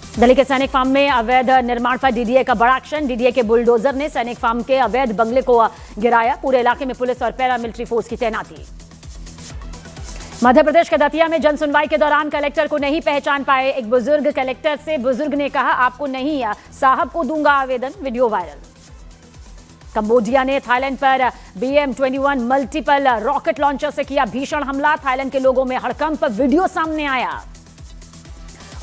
दिल्ली के सैनिक फार्म में अवैध निर्माण पर डीडीए का बड़ा एक्शन। डीडीए के बुलडोजर ने सैनिक फार्म के अवैध बंगले को गिराया। पूरे इलाके में पुलिस और पैरामिलिट्री फोर्स की तैनाती। मध्य प्रदेश के दतिया में जन सुनवाई के दौरान कलेक्टर को नहीं पहचान पाए एक बुजुर्ग। कलेक्टर से बुजुर्ग ने कहा, आपको नहीं, साहब को दूंगा आवेदन। Video viral. कंबोडिया ने थाईलैंड पर BM-21 मल्टीपल रॉकेट लॉन्चर से किया भीषण हमला। थाईलैंड के लोगों में हड़कंप, वीडियो सामने आया।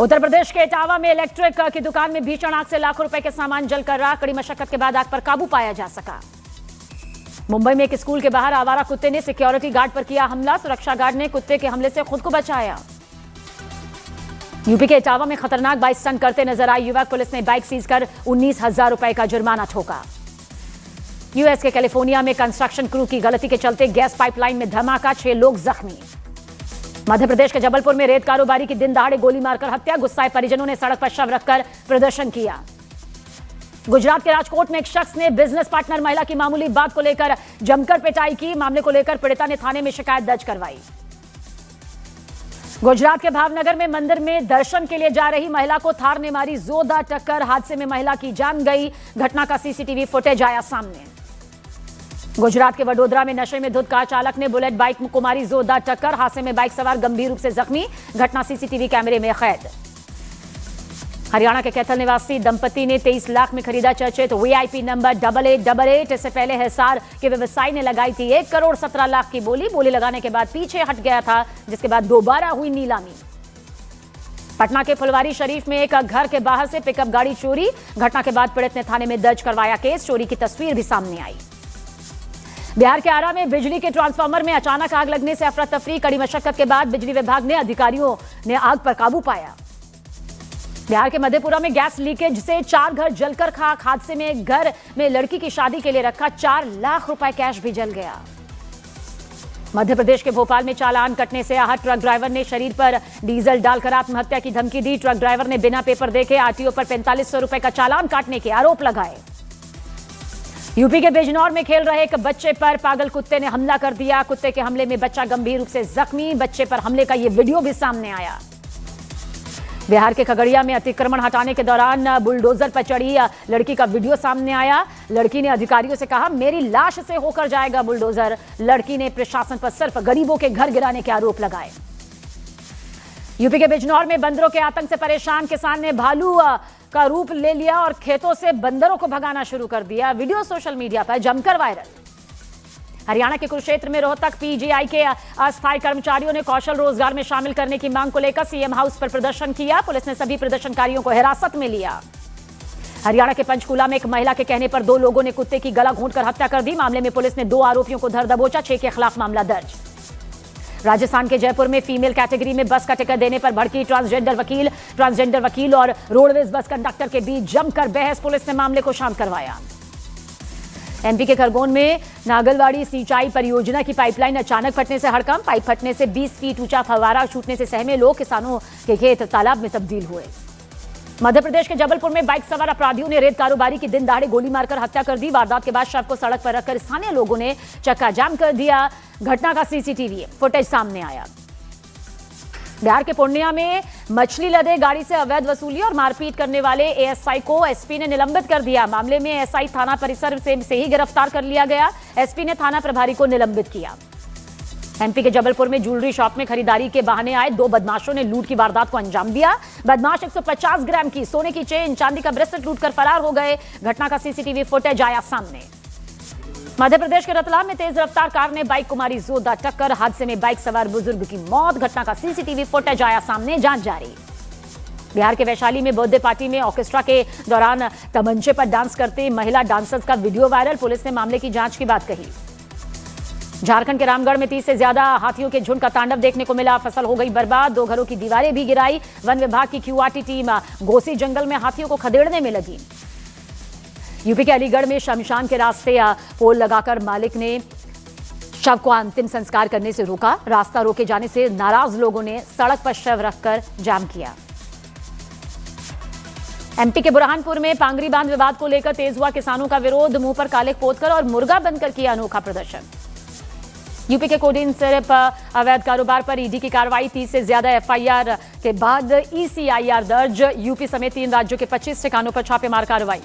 उत्तर प्रदेश के इटावा में इलेक्ट्रिक की दुकान में भीषण आग से लाखों रुपए के सामान जलकर राख। कड़ी मशक्कत के बाद आग पर काबू पाया जा सका। मुंबई में एक स्कूल के बाहर आवारा कुत्ते ने सिक्योरिटी गार्ड पर किया हमला। सुरक्षा गार्ड ने कुत्ते के हमले से खुद को बचाया। यूपी के इटावा में खतरनाक बाइक स्टंट करते नजर आए युवक। पुलिस ने बाइक सीज कर 19,000 रुपए का जुर्माना ठोका। यूएस के कैलिफोर्निया में कंस्ट्रक्शन क्रू की गलती के चलते गैस पाइपलाइन में धमाका, 6 लोग जख्मी। मध्य प्रदेश के जबलपुर में रेत कारोबारी की दिन दहाड़े गोली मारकर हत्या। गुस्साए परिजनों ने सड़क पर शव रखकर प्रदर्शन किया। गुजरात के राजकोट में एक शख्स ने बिजनेस पार्टनर महिला की मामूली बात को लेकर जमकर पिटाई की। मामले को लेकर पीड़िता ने थाने में शिकायत दर्ज करवाई। गुजरात के भावनगर में मंदिर में दर्शन के लिए जा रही महिला को थार ने मारी जोरदार टक्कर। हादसे में महिला की जान गई। घटना का सीसीटीवी फुटेज आया सामने। गुजरात के वडोदरा में नशे में धुत कार चालक ने बुलेट बाइक को मारी जोरदार टक्कर। हादसे में बाइक सवार गंभीर रूप से जख्मी। घटना सीसीटीवी कैमरे में कैद। हरियाणा के कैथल निवासी दंपति ने 23 लाख में खरीदा चर्चित VIP नंबर 8888। इससे पहले हिसार के व्यवसायी ने लगाई थी 1 करोड़ 17 लाख की बोली। बोली लगाने के बाद पीछे हट गया था, जिसके बाद दोबारा हुई नीलामी। पटना के फुलवारी शरीफ में एक घर के बाहर से पिकअप गाड़ी चोरी। घटना के बाद पीड़ित ने थाने में दर्ज करवाया केस। चोरी की तस्वीर भी सामने आई। बिहार के आरा में बिजली के ट्रांसफार्मर में अचानक आग लगने से अफरा तफरी। कड़ी मशक्कत के बाद बिजली विभाग ने अधिकारियों ने आग पर काबू पाया। बिहार के मधेपुरा में गैस लीकेज से 4 घर जलकर खाक। हादसे में एक घर में लड़की की शादी के लिए रखा 4 लाख रुपए कैश भी जल गया। मध्य प्रदेश के भोपाल में चालान कटने से आहत ट्रक ड्राइवर ने शरीर पर डीजल डालकर आत्महत्या की धमकी दी। ट्रक ड्राइवर ने बिना पेपर देखे RTO पर 4500 रुपए का चालान काटने के आरोप लगाए। यूपी के बिजनौर में खेल रहे एक बच्चे पर पागल कुत्ते ने हमला कर दिया। कुत्ते के हमले में बच्चा गंभीर रूप से जख्मी। बच्चे पर हमले का यह वीडियो भी सामने आया। बिहार के खगड़िया में अतिक्रमण हटाने के दौरान बुलडोजर पर चढ़ी लड़की का वीडियो सामने आया। लड़की ने अधिकारियों से कहा, मेरी लाश से होकर जाएगा बुलडोजर। लड़की ने प्रशासन पर सिर्फ गरीबों के घर गिराने के आरोप लगाए। यूपी के बिजनौर में बंदरों के आतंक से परेशान किसान ने भालू का रूप ले लिया और खेतों से बंदरों को भगाना शुरू कर दिया। वीडियो सोशल मीडिया पर जमकर वायरल। हरियाणा के कुरुक्षेत्र में रोहतक PGI के अस्थायी कर्मचारियों ने कौशल रोजगार में शामिल करने की मांग को लेकर CM हाउस पर प्रदर्शन किया। पुलिस ने सभी प्रदर्शनकारियों को हिरासत में लिया। हरियाणा के पंचकूला में एक महिला के कहने पर 2 लोगों ने कुत्ते की गला घोंटकर हत्या कर दी। मामले में पुलिस ने 2 आरोपियों को धर दबोचा। 6 के खिलाफ मामला दर्ज। राजस्थान के जयपुर में फीमेल कैटेगरी में बस का टिकट देने पर भड़की ट्रांसजेंडर वकील और रोडवेज बस कंडक्टर के बीच जमकर बहस। पुलिस ने मामले को शांत करवाया। MP के खरगोन में नागलवाड़ी सिंचाई परियोजना की पाइपलाइन अचानक फटने से हड़कंप। पाइप फटने से 20 फीट ऊंचा फव्वारा छूटने से सहमे लोग। किसानों के खेत तालाब में तब्दील हुए। मध्य प्रदेश के जबलपुर में बाइक सवार अपराधियों ने रेत कारोबारी की दिन दहाड़े गोली मारकर हत्या कर दी। वारदात के बाद शव को सड़क पर रखकर स्थानीय लोगों ने चक्का जाम कर दिया। घटना का CCTV फुटेज सामने आया। बिहार के पूर्णिया में मछली लदे गाड़ी से अवैध वसूली और मारपीट करने वाले ASI को SP ने निलंबित कर दिया। मामले में SI थाना परिसर से ही गिरफ्तार कर लिया गया। SP ने थाना प्रभारी को निलंबित किया। MP के जबलपुर में ज्वेलरी शॉप में खरीदारी के बहाने आए 2 बदमाशों ने लूट की वारदात को अंजाम दिया। बदमाश 150 ग्राम की सोने की चेन, चांदी का ब्रेसलेट लूटकर फरार हो गए। घटना का CCTV फुटेज आया सामने। मध्य प्रदेश के रतलाम में तेज रफ्तार कार ने बाइक को मारी जोरदार टक्कर। हादसे में बाइक सवार बुजुर्ग की मौत। घटना का CCTV फुटेज आया सामने। जांच जारी। बिहार के वैशाली में बर्थडे पार्टी में ऑर्केस्ट्रा के दौरान तमंचे पर डांस करते महिला डांसर्स का वीडियो वायरल। पुलिस ने मामले की जांच की बात कही। झारखंड के रामगढ़ में 30 से ज्यादा हाथियों के झुंड का तांडव देखने को मिला। फसल हो गई बर्बाद। 2 घरों की दीवारें भी गिराई। वन विभाग की QRT टीम घोसी जंगल में हाथियों को खदेड़ने में लगी। यूपी के अलीगढ़ में शमशान के रास्ते पोल लगाकर मालिक ने शव को अंतिम संस्कार करने से रोका। रास्ता रोके जाने से नाराज लोगों ने सड़क पर शव रखकर जाम किया। MP के बुरहानपुर में पांगरी बांध विवाद को लेकर तेज हुआ किसानों का विरोध। मुंह पर काले पोतकर और मुर्गा बनकर किया अनोखा प्रदर्शन। यूपी के कोडीन सिरप अवैध कारोबार पर ईडी की कार्रवाई, 30 से ज्यादा एफआईआर के बाद ईसीआईआर दर्ज। यूपी समेत 3 राज्यों के 25 ठिकानों पर छापेमार कार्रवाई।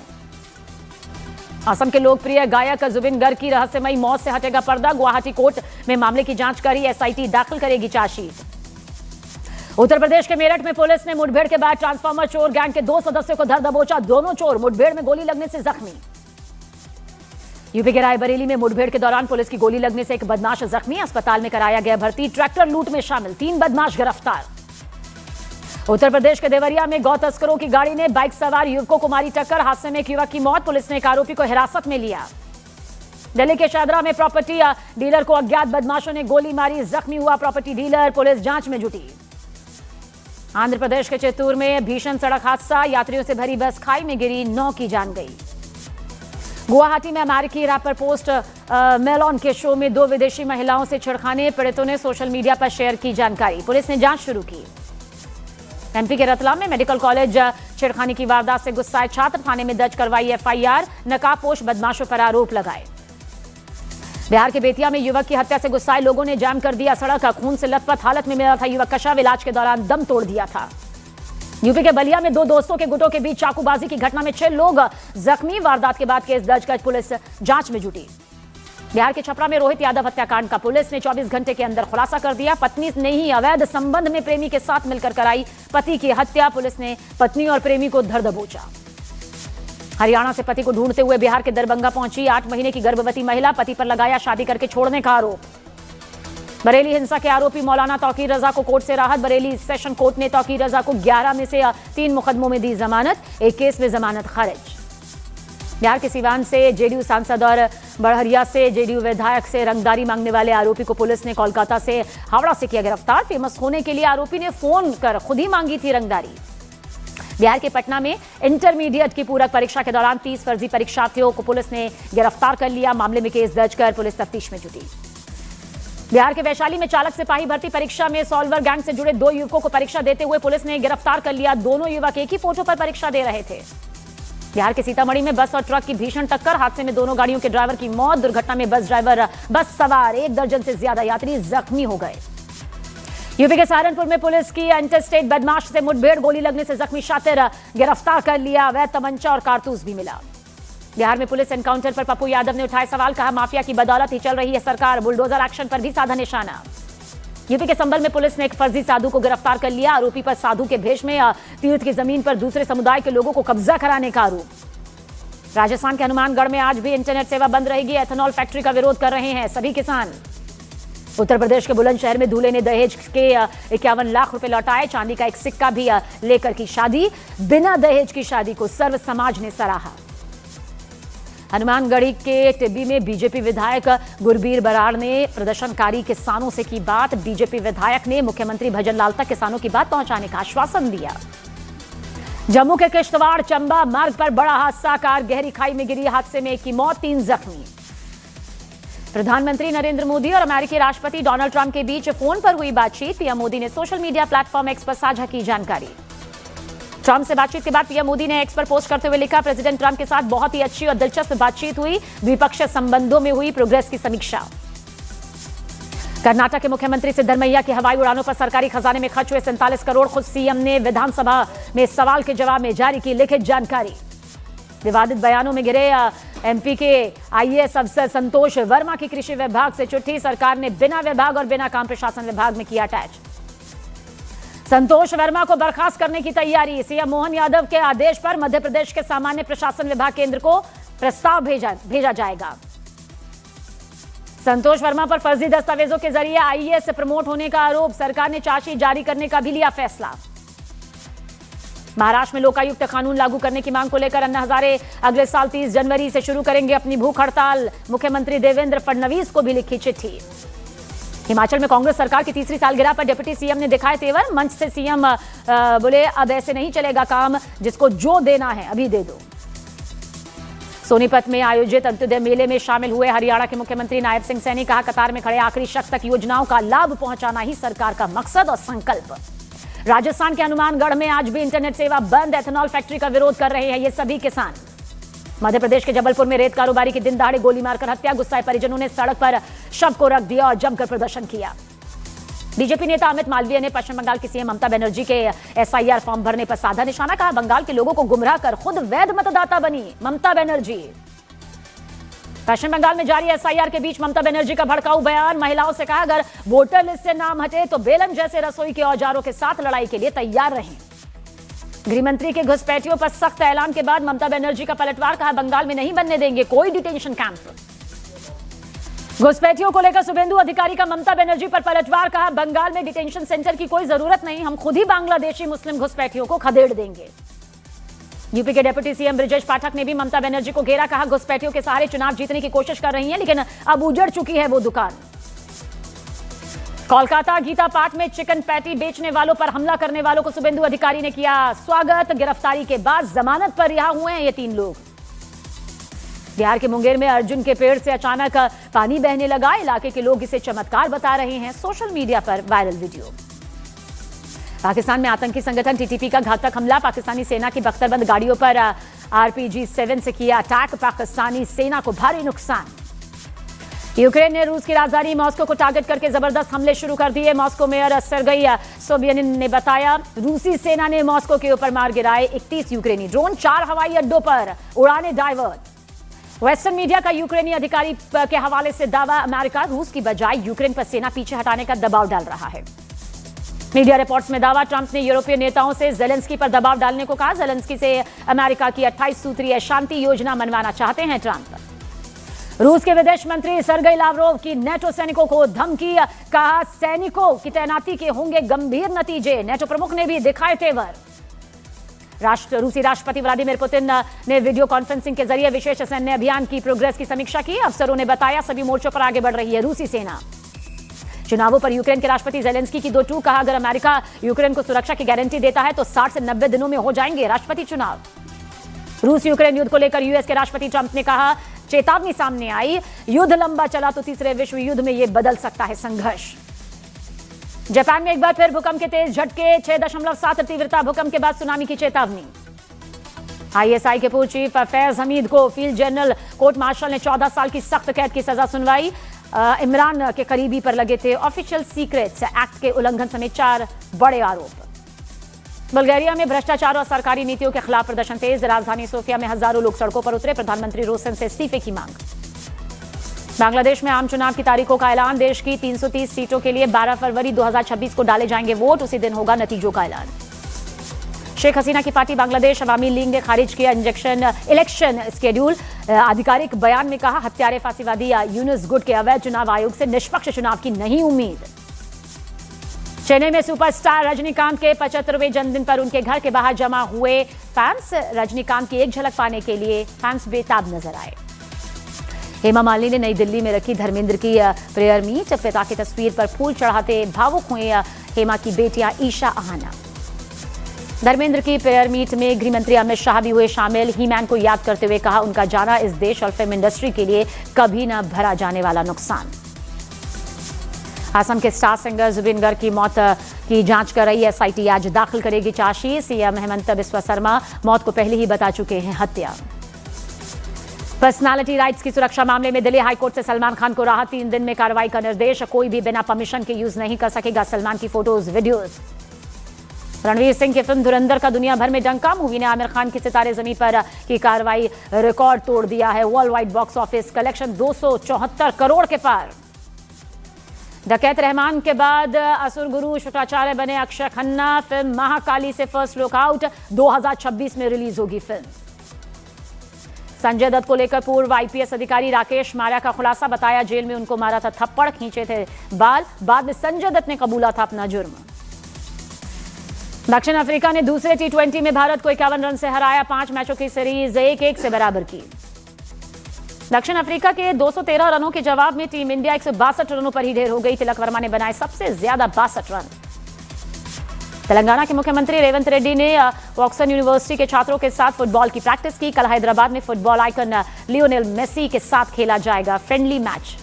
असम के लोकप्रिय गायक जुबिन गर्ग की रहस्यमयी मौत से हटेगा पर्दा, गुवाहाटी कोर्ट में मामले की जांच करी एसआईटी दाखिल करेगी चार्जशीट। उत्तर प्रदेश के मेरठ में पुलिस ने मुठभेड़ के बाद ट्रांसफार्मर चोर गैंग के 2 सदस्यों को धर दबोचा, दोनों चोर मुठभेड़ में गोली लगने से जख्मी। यूपी के रायबरेली में मुठभेड़ के दौरान पुलिस की गोली लगने से एक बदमाश जख्मी, अस्पताल में कराया गया भर्ती। ट्रैक्टर लूट में शामिल 3 बदमाश गिरफ्तार। उत्तर प्रदेश के देवरिया में गौ तस्करों की गाड़ी ने बाइक सवार युवकों को मारी टक्कर, हादसे में एक युवक की मौत, पुलिस ने एक आरोपी को हिरासत में लिया। दिल्ली के शादरा में प्रॉपर्टी डीलर को अज्ञात बदमाशों ने गोली मारी, जख्मी हुआ प्रॉपर्टी डीलर, पुलिस जांच में जुटी। आंध्र प्रदेश के चित्तूर में भीषण सड़क हादसा, यात्रियों से भरी बस खाई में गिरी, 9 की जान गई। गुवाहाटी में अमेरिकी रैपर पोस्ट मेलॉन के शो में 2 विदेशी महिलाओं से छेड़खानी, पीड़ितों ने सोशल मीडिया पर शेयर की जानकारी, पुलिस ने जांच शुरू की। एमपी के रतलाम में मेडिकल कॉलेज छेड़खानी की वारदात से गुस्साए छात्र, थाने में दर्ज करवाई एफआईआर, नकाबपोश बदमाशों पर आरोप लगाए। बिहार के बेतिया में युवक की हत्या से गुस्साए लोगों ने जाम कर दिया सड़क, खून से लथपथ हालत में मिला था युवक का शव, इलाज के दौरान दम तोड़ दिया था। यूपी के बलिया में 2 दोस्तों के गुटों के बीच चाकूबाजी की घटना में 6 लोग जख्मी, वारदात के बाद केस दर्ज कर पुलिस जांच में जुटी। बिहार के छपरा में रोहित यादव हत्याकांड का पुलिस ने 24 घंटे के अंदर खुलासा कर दिया, पत्नी ने ही अवैध संबंध में प्रेमी के साथ मिलकर कराई पति की हत्या, पुलिस ने पत्नी और प्रेमी को धर दबोचा। हरियाणा से पति को ढूंढते हुए बिहार के दरभंगा पहुंची 8 महीने की गर्भवती महिला, पति पर लगाया शादी करके छोड़ने का आरोप। बरेली हिंसा के आरोपी मौलाना तौकीर रजा को कोर्ट से राहत, बरेली सेशन कोर्ट ने तौकीर रजा को 11 में से 3 मुकदमों में दी जमानत, एक केस में जमानत खारिज। बिहार के सीवान से जेडीयू सांसद और बड़हरिया से जेडीयू विधायक से रंगदारी मांगने वाले आरोपी को पुलिस ने कोलकाता से हावड़ा से किया गिरफ्तार, फेमस होने के लिए आरोपी ने फोन कर खुद ही मांगी थी रंगदारी। बिहार के पटना में इंटरमीडिएट की पूरक परीक्षा के दौरान 30 फर्जी परीक्षार्थियों को पुलिस ने गिरफ्तार कर लिया, मामले में केस दर्ज कर पुलिस तफ्तीश में जुटी। बिहार के वैशाली में चालक सिपाही भर्ती परीक्षा में सॉल्वर गैंग से जुड़े 2 युवकों को परीक्षा देते हुए पुलिस ने गिरफ्तार कर लिया, दोनों युवक एक ही फोटो पर परीक्षा दे रहे थे। बिहार के सीतामढ़ी में बस और ट्रक की भीषण टक्कर, हादसे में दोनों गाड़ियों के ड्राइवर की मौत, दुर्घटना में बस ड्राइवर, बस सवार 1 दर्जन से ज्यादा यात्री जख्मी हो गए। यूपी के सहारनपुर में पुलिस की इंटरस्टेट बदमाश से मुठभेड़, गोली लगने से जख्मी शातिर गिरफ्तार कर लिया, अवैध तमंचा और कारतूस भी मिला। बिहार में पुलिस एनकाउंटर पर पप्पू यादव ने उठाए सवाल, कहा माफिया की बदौलत ही चल रही है सरकार, बुलडोजर एक्शन पर भी साधा निशाना। यूपी के संभल में पुलिस ने एक फर्जी साधु को गिरफ्तार कर लिया, आरोपी पर साधु के भेष में तीर्थ की जमीन पर दूसरे समुदाय के लोगों को कब्जा कराने का आरोप। राजस्थान के हनुमानगढ़ में आज भी इंटरनेट सेवा बंद रहेगी, एथेनॉल फैक्ट्री का विरोध कर रहे हैं सभी किसान। उत्तर प्रदेश के बुलंदशहर में दूल्हे ने दहेज के 51 लाख रुपए लौटाए, चांदी का एक सिक्का भी लेकर की शादी, बिना दहेज की शादी को सर्व समाज ने सराहा। हनुमानगढ़ी के टिब्बी में बीजेपी विधायक गुरबीर बराड़ ने प्रदर्शनकारी किसानों से की बात, बीजेपी विधायक ने मुख्यमंत्री भजन लाल तक किसानों की बात पहुंचाने का आश्वासन दिया। जम्मू के किश्तवाड़ चंबा मार्ग पर बड़ा हादसा, कार गहरी खाई में गिरी, हादसे में 1 की मौत, 3 जख्मी। प्रधानमंत्री नरेंद्र मोदी और अमेरिकी राष्ट्रपति डोनाल्ड ट्रंप के बीच फोन पर हुई बातचीत, पीएम मोदी ने सोशल मीडिया प्लेटफॉर्म एक्स पर साझा की जानकारी। ट्रंप से बातचीत के बाद पीएम मोदी ने एक्स पर पोस्ट करते हुए लिखा, प्रेसिडेंट ट्रंप के साथ बहुत ही अच्छी और दिलचस्प बातचीत हुई, द्विपक्षीय संबंधों में हुई प्रोग्रेस की समीक्षा। कर्नाटक के मुख्यमंत्री सिद्धरमैया की हवाई उड़ानों पर सरकारी खजाने में खर्च हुए 47 करोड़, खुद सीएम ने विधानसभा में सवाल के जवाब में जारी की लिखित जानकारी। विवादित बयानों में गिरे एमपी के आईएएस अफसर संतोष वर्मा की कृषि विभाग से चिट्ठी, सरकार ने बिना विभाग और बिना काम प्रशासन विभाग में किया अटैच। संतोष वर्मा को बर्खास्त करने की तैयारी, सीएम मोहन यादव के आदेश पर मध्य प्रदेश के सामान्य प्रशासन विभाग केंद्र को प्रस्ताव भेजा जाएगा। संतोष वर्मा पर फर्जी दस्तावेजों के जरिए आईएएस से प्रमोट होने का आरोप, सरकार ने चार्जशीट जारी करने का भी लिया फैसला। महाराष्ट्र में लोकायुक्त कानून लागू करने की मांग को लेकर अन्ना हजारे अगले साल 30 जनवरी से शुरू करेंगे अपनी भूख हड़ताल, मुख्यमंत्री देवेंद्र फडणवीस को भी लिखी चिट्ठी। हिमाचल में कांग्रेस सरकार की तीसरी सालगिरह पर डिप्टी सीएम ने दिखाए तेवर, मंच से सीएम बोले अब ऐसे नहीं चलेगा काम, जिसको जो देना है अभी दे दो। सोनीपत में आयोजित अंत्योदय मेले में शामिल हुए हरियाणा के मुख्यमंत्री नायब सिंह सैनी, कहा कतार में खड़े आखिरी शख्स तक योजनाओं का लाभ पहुंचाना ही सरकार का मकसद और संकल्प। राजस्थान के हनुमानगढ़ में आज भी इंटरनेट सेवा बंद, एथेनॉल फैक्ट्री का विरोध कर रहे हैं ये सभी किसान। मध्य प्रदेश के जबलपुर में रेत कारोबारी की दिन दहाड़े गोली मारकर हत्या। गुस्साए परिजनों ने सड़क पर शव को रख दिया और जमकर प्रदर्शन किया। बीजेपी नेता अमित मालवीय ने पश्चिम बंगाल की सीएम ममता बनर्जी के एसआईआर फॉर्म भरने पर साधा निशाना। कहा, बंगाल के लोगों को गुमराह कर खुद वैध मतदाता बनी ममता बनर्जी। पश्चिम बंगाल में जारी एसआईआर के बीच ममता बनर्जी का भड़काऊ बयान। महिलाओं से कहा, अगर वोटर लिस्ट से नाम हटे तो बेलन जैसे रसोई के औजारों के साथ लड़ाई के लिए तैयार रहें। गृहमंत्री के घुसपैठियों पर सख्त ऐलान के बाद ममता बनर्जी का पलटवार। कहा, बंगाल में नहीं बनने देंगे कोई डिटेंशन कैंप। घुसपैठियों को लेकर शुभेंदु अधिकारी का ममता बनर्जी पर पलटवार। कहा, बंगाल में डिटेंशन सेंटर की कोई जरूरत नहीं, हम खुद ही बांग्लादेशी मुस्लिम घुसपैठियों को खदेड़ देंगे। यूपी के डिप्टी सीएम ब्रिजेश पाठक ने भी ममता बनर्जी को घेरा। कहा, घुसपैठियों के सहारे चुनाव जीतने की कोशिश कर रही हैं, लेकिन अब उजड़ चुकी है वो दुकान। कोलकाता गीता पार्क में चिकन पैटी बेचने वालों पर हमला करने वालों को शुभेंदु अधिकारी ने किया स्वागत। गिरफ्तारी के बाद जमानत पर रिहा हुए हैं ये 3 लोग। बिहार के मुंगेर में अर्जुन के पेड़ से अचानक पानी बहने लगा। इलाके के लोग इसे चमत्कार बता रहे हैं। सोशल मीडिया पर वायरल वीडियो। पाकिस्तान में आतंकी संगठन टीटीपी का घातक हमला। पाकिस्तानी सेना की बख्तरबंद गाड़ियों पर RPG-7 से किया अटैक। पाकिस्तानी सेना को भारी नुकसान। यूक्रेन ने रूस की राजधानी मॉस्को को टारगेट करके जबरदस्त हमले शुरू कर दिए। मॉस्को मेयर सर्गेई सोबियानिन ने बताया, रूसी सेना ने मॉस्को के ऊपर मार गिराए 31 यूक्रेनी ड्रोन। 4 हवाई अड्डों पर उड़ाने डाइवर्ट। वेस्टर्न मीडिया का यूक्रेनी अधिकारी के हवाले से दावा, अमेरिका रूस की बजाय यूक्रेन पर सेना पीछे हटाने का दबाव डाल रहा है। मीडिया रिपोर्ट्स में दावा, ट्रंप ने यूरोपीय नेताओं से जेलेंस्की पर दबाव डालने को कहा। जेलेंस्की से अमेरिका की 28 सूत्रीय शांति योजना मनवाना चाहते हैं ट्रंप। रूस के विदेश मंत्री सर्गेई लावरोव की नेटो सैनिकों को धमकी। कहा, सैनिकों की तैनाती के होंगे गंभीर नतीजे। नेटो प्रमुख ने भी दिखाए तेवर। रूसी राष्ट्रपति व्लादिमीर पुतिन ने वीडियो कॉन्फ्रेंसिंग के जरिए विशेष सैन्य अभियान की प्रोग्रेस की समीक्षा की। अफसरों ने बताया, सभी मोर्चों पर आगे बढ़ रही है रूसी सेना। चुनावों पर यूक्रेन के राष्ट्रपति जेलेंस्की की 2 टूक। कहा, अगर अमेरिका यूक्रेन को सुरक्षा की गारंटी देता है तो 60 से 90 दिनों में हो जाएंगे राष्ट्रपति चुनाव। रूस यूक्रेन युद्ध को लेकर यूएस के राष्ट्रपति ट्रंप ने कहा, चेतावनी सामने आई, युद्ध लंबा चला तो तीसरे विश्व युद्ध में यह बदल सकता है संघर्ष। जापान में एक बार फिर भूकंप के तेज झटके। 6.7 तीव्रता भूकंप के बाद सुनामी की चेतावनी। आईएसआई के पूर्व चीफ फैज हमीद को फील्ड जनरल कोर्ट मार्शल ने 14 साल की सख्त कैद की सजा सुनवाई। इमरान के करीबी पर लगे थे ऑफिशियल सीक्रेट्स एक्ट के उल्लंघन समेत 4 बड़े आरोप। बल्गेरिया में भ्रष्टाचार और सरकारी नीतियों के खिलाफ प्रदर्शन तेज। राजधानी सोफिया में हजारों लोग सड़कों पर उतरे। प्रधानमंत्री रोसन से इस्तीफे की मांग। बांग्लादेश में आम चुनाव की तारीखों का ऐलान। देश की 330 सीटों के लिए 12 फरवरी 2026 को डाले जाएंगे वोट। उसी दिन होगा नतीजों का ऐलान। शेख हसीना की पार्टी बांग्लादेश अवामी लीग ने खारिज किया इलेक्शन स्केड्यूल। आधिकारिक बयान में कहा, हत्यारे फांसीवादी यूनुस गुट के अवैध चुनाव आयोग से निष्पक्ष चुनाव की नहीं उम्मीद। चेन्नई में सुपरस्टार रजनीकांत के 75वें जन्मदिन पर उनके घर के बाहर जमा हुए फैंस। रजनीकांत की एक झलक पाने के लिए फैंस बेताब नजर आए। हेमा मालिनी ने नई दिल्ली में रखी धर्मेंद्र की प्रेयर मीट। पिता की तस्वीर पर फूल चढ़ाते भावुक हुए हेमा की बेटियां ईशा आहाना। धर्मेंद्र की प्रेयर मीट में गृह मंत्री अमित शाह भी हुए शामिल। ही-मैन को याद करते हुए कहा, उनका जाना इस देश और फिल्म इंडस्ट्री के लिए कभी न भरा जाने वाला नुकसान। असम के स्टार सिंगर जुबिन गर्ग की मौत की जांच कर रही एसआईटी आज दाखिल करेगी चार्जशीट। सीएम हेमंत बिस्वा शर्मा मौत को पहले ही बता चुके हैं हत्या। पर्सनालिटी राइट्स की सुरक्षा मामले में दिल्ली हाईकोर्ट से सलमान खान को राहत। 3 दिन में कार्रवाई का निर्देश। कोई भी बिना परमिशन के यूज नहीं कर सकेगा सलमान की फोटोज वीडियोज। रणवीर सिंह की फिल्म धुरंधर का दुनिया भर में डंका। मूवी ने आमिर खान की सितारे जमीन पर की कार्रवाई रिकॉर्ड तोड़ दिया है। World wide box office collection 274 crore के पार। डकैत रहमान के बाद असुर गुरु शुक्राचार्य बने अक्षय खन्ना। फिल्म महाकाली से फर्स्ट लुक आउट। 2026 में रिलीज होगी फिल्म। संजय दत्त को लेकर पूर्व आईपीएस अधिकारी राकेश मारिया का खुलासा। बताया, जेल में उनको मारा था थप्पड़, खींचे थे बाल। बाद में संजय दत्त ने कबूला था अपना जुर्म। दक्षिण अफ्रीका ने दूसरे T20 में भारत को 51 रन से हराया। 5 मैचों की सीरीज 1-1 से बराबर की। दक्षिण अफ्रीका के 213 रनों के जवाब में टीम इंडिया 162 रनों पर ही ढेर हो गई। तिलक वर्मा ने बनाए सबसे ज्यादा 62 रन। तेलंगाना के मुख्यमंत्री रेवंत रेड्डी ने वॉक्सन यूनिवर्सिटी के छात्रों के साथ फुटबॉल की प्रैक्टिस की। कल हैदराबाद में फुटबॉल आइकन लियोनेल मेसी के साथ खेला जाएगा फ्रेंडली मैच।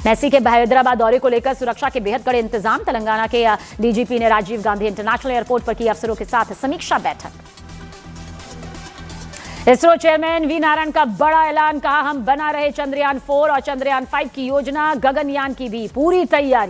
मेसी के हैदराबाद दौरे को लेकर सुरक्षा के बेहद कड़े इंतजाम। तेलंगाना के डीजीपी ने राजीव गांधी इंटरनेशनल एयरपोर्ट पर की अफसरों के साथ समीक्षा बैठक। इसरो चेयरमैन वी नारायण का बड़ा ऐलान, कहा हम बना रहे चंद्रयान 4 और चंद्रयान 5 की योजना, गगनयान की भी पूरी तैयारी।